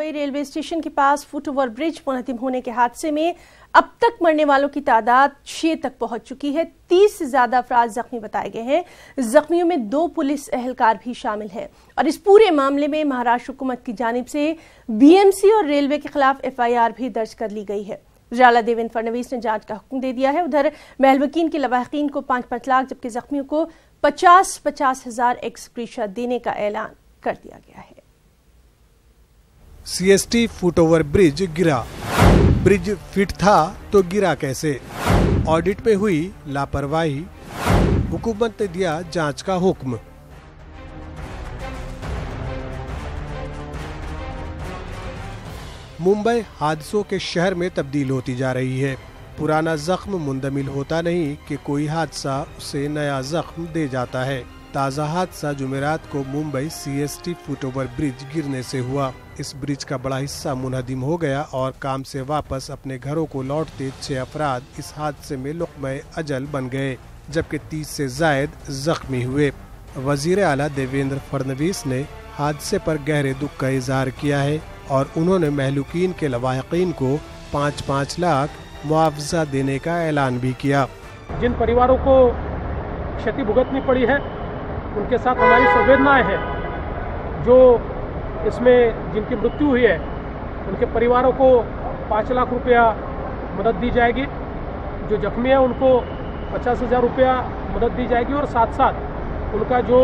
Mumbai railway station के पास foot over bridge मुनहदिम होने के हादसे में अब तक मरने वालों की तादाद 6 तक पहुंच चुकी है। 30 से ज्यादा अफराद जख्मी बताए गए हैं। जख्मियों में 2 पुलिस एहलकार भी शामिल हैं और इस पूरे मामले में महाराष्ट्र हुकूमत की जानिब से बीएमसी और रेलवे के खिलाफ FIR भी दर्ज कर ली गई है। वज़ीर देवेंद्र फडणवीस ने जांच का हुक्म दे दिया है। उधर महलवकीन के लवाहिकीन को 5-5 लाख जबकि जख्मियों को 50-50 हजार एक्सग्रेशिया देने का ऐलान कर दिया गया है। CST फुट ओवर ब्रिज गिरा। ब्रिज फिट था तो गिरा कैसे? ऑडिट में हुई लापरवाही, हुकूमत ने दिया जांच का हुक्म। मुंबई हादसों के शहर में तब्दील होती जा रही है। पुराना जख्म मुंदमिल होता नहीं कि कोई हादसा उसे नया जख्म दे जाता है। ताज़ा हादसा जुमेरात को Mumbai CST foot over bridge गिरने से हुआ। इस ब्रिज का बड़ा हिस्सा मुनहदिम हो गया और काम से वापस अपने घरों को लौटते 6 अफराद इस हादसे में लुक़्मे अजल बन गए, जबकि 30 से जायद जख्मी हुए। वजीर आला देवेंद्र फडणवीस ने हादसे पर गहरे दुख का इजहार किया है और उन्होंने महलूकीन के लवाहिकीन को 5-5 लाख मुआवजा देने का ऐलान भी किया। जिन परिवारों को क्षति भुगतनी पड़ी है उनके साथ हमारी संवेदनाएं हैं। जो इसमें जिनकी मृत्यु हुई है उनके परिवारों को 5 लाख रुपया मदद दी जाएगी। जो जख्मी है उनको 50,000 रुपया मदद दी जाएगी और साथ साथ उनका जो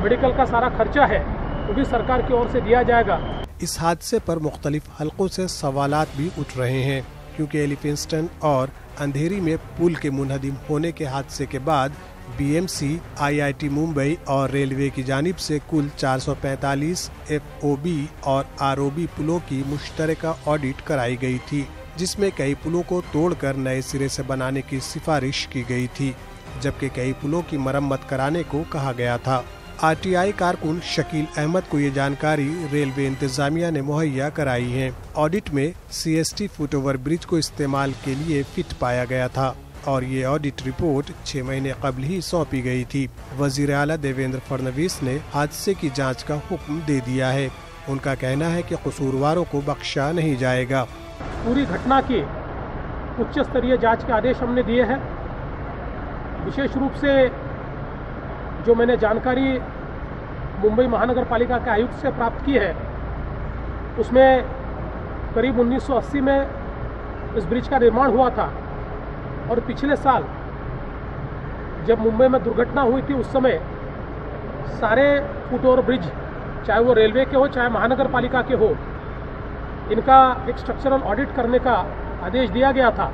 मेडिकल का सारा खर्चा है वो भी सरकार की ओर से दिया जाएगा। इस हादसे पर मुख्तलिफ हलकों से सवालात भी उठ रहे हैं क्योंकि एलिफिंस्टन और अंधेरी में पुल के मुनहदिम होने के हादसे के बाद BMC, IIT मुंबई और रेलवे की जानिब से कुल 445 FOB और ROB पुलों की मुश्तरका ऑडिट कराई गई थी, जिसमें कई पुलों को तोड़कर नए सिरे से बनाने की सिफारिश की गई थी, जबकि कई पुलों की मरम्मत कराने को कहा गया था। RTI कारकुन शकील अहमद को ये जानकारी रेलवे इंतजामिया ने मुहैया कराई है। ऑडिट में CST फुट ओवर ब्रिज को इस्तेमाल के लिए फिट पाया गया था और ये ऑडिट रिपोर्ट 6 महीने कबल ही सौंपी गई थी। वज़ीर आला देवेंद्र फडणवीस ने हादसे की जांच का हुक्म दे दिया है। उनका कहना है कि कसूरवारों को बख्शा नहीं जाएगा। पूरी घटना की उच्च स्तरीय जांच के आदेश हमने दिए हैं। विशेष रूप से जो मैंने जानकारी मुंबई महानगर पालिका के आयुक्त से प्राप्त की है उसमें करीब 1980 में इस ब्रिज का निर्माण हुआ था और पिछले साल जब मुंबई में दुर्घटना हुई थी उस समय सारे फुट ओवर ब्रिज, चाहे वो रेलवे के हो चाहे महानगर पालिका के हो, इनका एक स्ट्रक्चरल ऑडिट करने का आदेश दिया गया था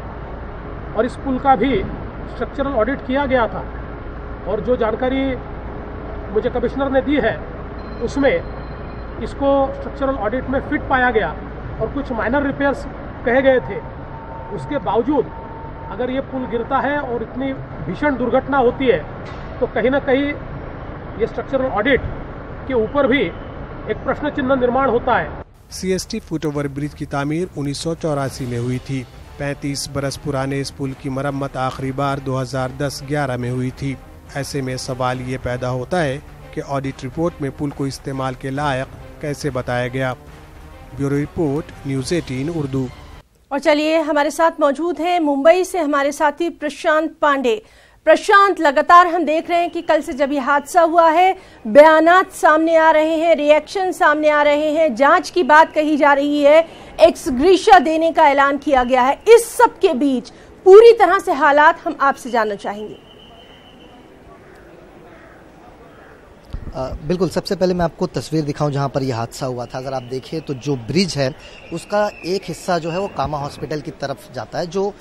और इस पुल का भी स्ट्रक्चरल ऑडिट किया गया था। और जो जानकारी मुझे कमिश्नर ने दी है उसमें इसको स्ट्रक्चरल ऑडिट में फिट पाया गया और कुछ माइनर रिपेयर्स कहे गए थे। उसके बावजूद अगर ये पुल गिरता है और इतनी भीषण दुर्घटना होती है तो कहीं ना कहीं ये स्ट्रक्चरल ऑडिट के ऊपर भी एक प्रश्न चिन्ह निर्माण होता है। CST फुट ओवर ब्रिज की तामीर 1984 में हुई थी। 35 बरस पुराने इस पुल की मरम्मत आखिरी बार 2010-11 में हुई थी। ऐसे में सवाल ये पैदा होता है कि ऑडिट रिपोर्ट में पुल को इस्तेमाल के लायक कैसे बताया गया। Bureau report, news 18 Urdu. और चलिए हमारे साथ मौजूद हैं मुंबई से हमारे साथी प्रशांत पांडे। प्रशांत, लगातार हम देख रहे हैं कि कल से जब ये हादसा हुआ है बयानात सामने आ रहे हैं, रिएक्शन सामने आ रहे हैं, जांच की बात कही जा रही है, एक्सग्रेशिया देने का ऐलान किया गया है। इस सब के बीच पूरी तरह से हालात हम आपसे जानना चाहेंगे। बिल्कुल, सबसे पहले मैं आपको तस्वीर दिखाऊं जहां पर यह हादसा हुआ था। अगर आप देखें तो जो ब्रिज है उसका एक हिस्सा जो है वो कामा हॉस्पिटल की तरफ जाता है, जो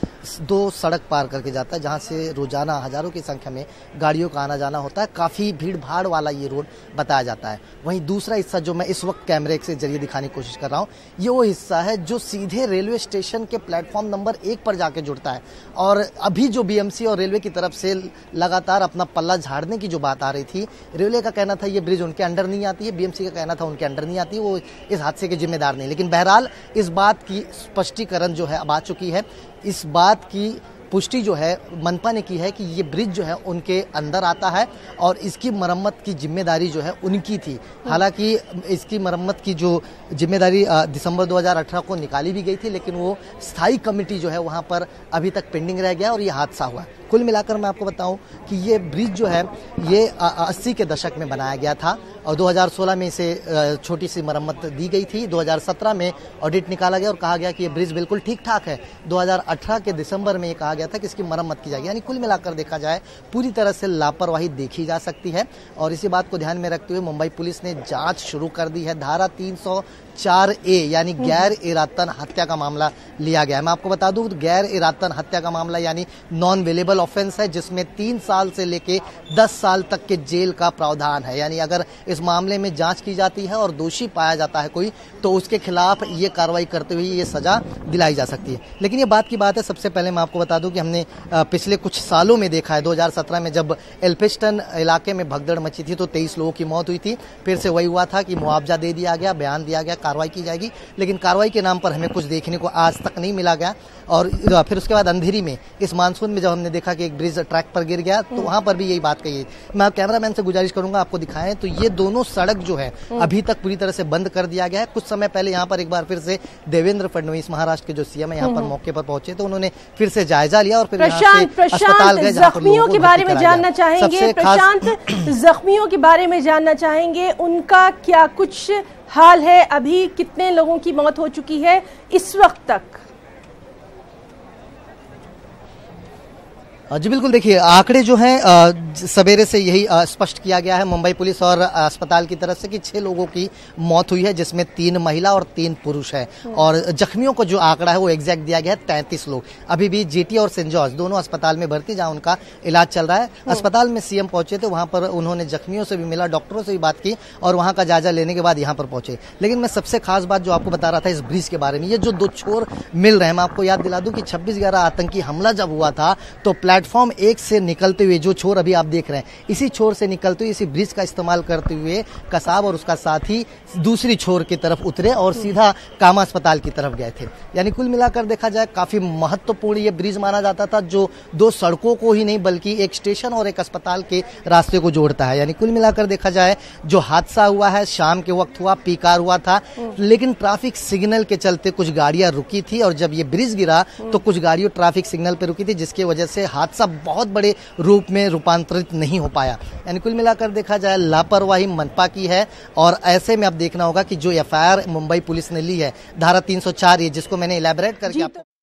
2 सड़क पार करके जाता है, जहां से रोजाना हजारों की संख्या में गाड़ियों का आना जाना होता है। काफ़ी भीड़ भाड़ वाला ये रोड बताया जाता है। वहीं दूसरा हिस्सा जो मैं इस वक्त कैमरे के जरिए दिखाने की कोशिश कर रहा हूँ, ये वो हिस्सा है जो सीधे रेलवे स्टेशन के प्लेटफॉर्म नंबर 1 पर जाके जुड़ता है। और अभी जो BMC और रेलवे की तरफ से लगातार अपना पल्ला झाड़ने की जो बात आ रही थी, रेलवे का कहना था ये ब्रिज उनके अंडर नहीं आती है, BMC का कहना था उनके अंडर नहीं आती है, वो इस हादसे के जिम्मेदार नहीं। लेकिन बहरहाल इस बात की स्पष्टीकरण जो है अब आ चुकी है। इस बात की पुष्टि जो है मनपा ने की है कि ये ब्रिज जो है उनके अंदर आता है और इसकी मरम्मत की जिम्मेदारी जो है उनकी थी। हालांकि इसकी मरम्मत की जो जिम्मेदारी दिसंबर 2018 को निकाली भी गई थी, लेकिन वो स्थायी कमेटी जो है वहां पर अभी तक पेंडिंग रह गया और ये हादसा हुआ। कुल मिलाकर मैं आपको बताऊं कि ये ब्रिज जो है ये 80 के दशक में बनाया गया था और 2016 में इसे छोटी सी मरम्मत दी गई थी। 2017 में ऑडिट निकाला गया और कहा गया कि ये ब्रिज बिल्कुल ठीक ठाक है। 2018 के दिसंबर में ये कहा गया था कि इसकी मरम्मत की जाएगी। यानी कुल मिलाकर देखा जाए पूरी तरह से लापरवाही देखी जा सकती है और इसी बात को ध्यान में रखते हुए मुंबई पुलिस ने जांच शुरू कर दी है। धारा 304A यानी गैर इरादतन हत्या का मामला लिया गया है। मैं आपको बता दूं गैर इरादतन हत्या का मामला यानी नॉन वेलेबल ऑफेंस है, जिसमें 3 साल से लेके 10 साल तक के जेल का प्रावधान है। यानी अगर इस मामले में जांच की जाती है और दोषी पाया जाता है कोई, तो उसके खिलाफ ये कार्रवाई करते हुए ये सजा दिलाई जा सकती है। लेकिन ये बात की बात है, सबसे पहले मैं आपको बता दूं कि हमने पिछले कुछ सालों में देखा है। 2017 में जब एल्फिंस्टन इलाके में भगदड़ मची थी तो 23 लोगों की मौत हुई थी। फिर से वही हुआ था कि मुआवजा दे दिया गया, बयान दिया गया, कार्रवाई की जाएगी, लेकिन कार्रवाई के नाम पर हमें कुछ देखने को आज तक नहीं मिला गया। और फिर उसके बाद अंधेरी में इस मानसून में जब हमने देखा कि एक ब्रिज ट्रैक पर गिर गया तो वहां पर भी यही बात कही है। मैं कैमरामैन से गुजारिश करूंगा आपको दिखाएं तो ये दोनों सड़क जो है अभी तक पूरी तरह से बंद कर दिया गया है। कुछ समय पहले यहाँ पर एक बार फिर से देवेंद्र फडणवीस महाराष्ट्र के जो सीएम है यहाँ पर मौके पर पहुंचे तो उन्होंने फिर से जायजा लिया और फिर अस्पताल गए। जख्मियों के बारे में जानना चाहेंगे, प्रशांत जख्मियों के बारे में जानना चाहेंगे, उनका क्या कुछ हाल है? अभी कितने लोगों की मौत हो चुकी है इस वक्त तक? जी बिल्कुल, देखिए आंकड़े जो हैं सवेरे से यही स्पष्ट किया गया है मुंबई पुलिस और अस्पताल की तरफ से कि 6 लोगों की मौत हुई है, जिसमें 3 महिला और 3 पुरुष है। और जख्मियों को जो आंकड़ा है वो एग्जैक्ट दिया गया है 33 लोग। अभी भी जीटी और सेंट जॉर्ज दोनों अस्पताल में भर्ती, जहां उनका इलाज चल रहा है। अस्पताल में सीएम पहुंचे थे, वहां पर उन्होंने जख्मियों से भी मिला, डॉक्टरों से भी बात की और वहां का जायजा लेने के बाद यहाँ पर पहुंचे। लेकिन मैं सबसे खास बात जो आपको बता रहा था इस ब्रिज के बारे में, ये जो 2 छोर मिल रहे हैं, मैं आपको याद दिला दूं कि 26/11 आतंकी हमला जब हुआ था तो प्लेटफॉर्म 1 से निकलते हुए जो छोर अभी आप देख रहे हैं, इसी छोर से निकलते हुए इसी ब्रिज का इस्तेमाल करते हुए कसाब और उसका साथी दूसरी छोर की तरफ उतरे और सीधा कामा अस्पताल की तरफ गए थे। यानी कुल मिलाकर देखा जाए काफी महत्वपूर्ण ये ब्रिज माना जाता था, जो 2 सड़कों को ही नहीं बल्कि एक स्टेशन और एक अस्पताल के रास्ते को जोड़ता है। यानी कुल मिलाकर देखा जाए जो हादसा हुआ है शाम के वक्त हुआ, पीक आवर हुआ था, लेकिन ट्रैफिक सिग्नल के चलते कुछ गाड़ियां रुकी थी और जब ये ब्रिज गिरा तो कुछ गाड़ियां ट्रैफिक सिग्नल पर रुकी थी, जिसकी वजह से हादसा बहुत बड़े रूप में रूपांतरित नहीं हो पाया। यानी कुल मिलाकर देखा जाए लापरवाही मनपा की है और ऐसे में अब देखना होगा कि जो एफआईआर मुंबई पुलिस ने ली है धारा 304 जिसको मैंने इलैबोरेट करके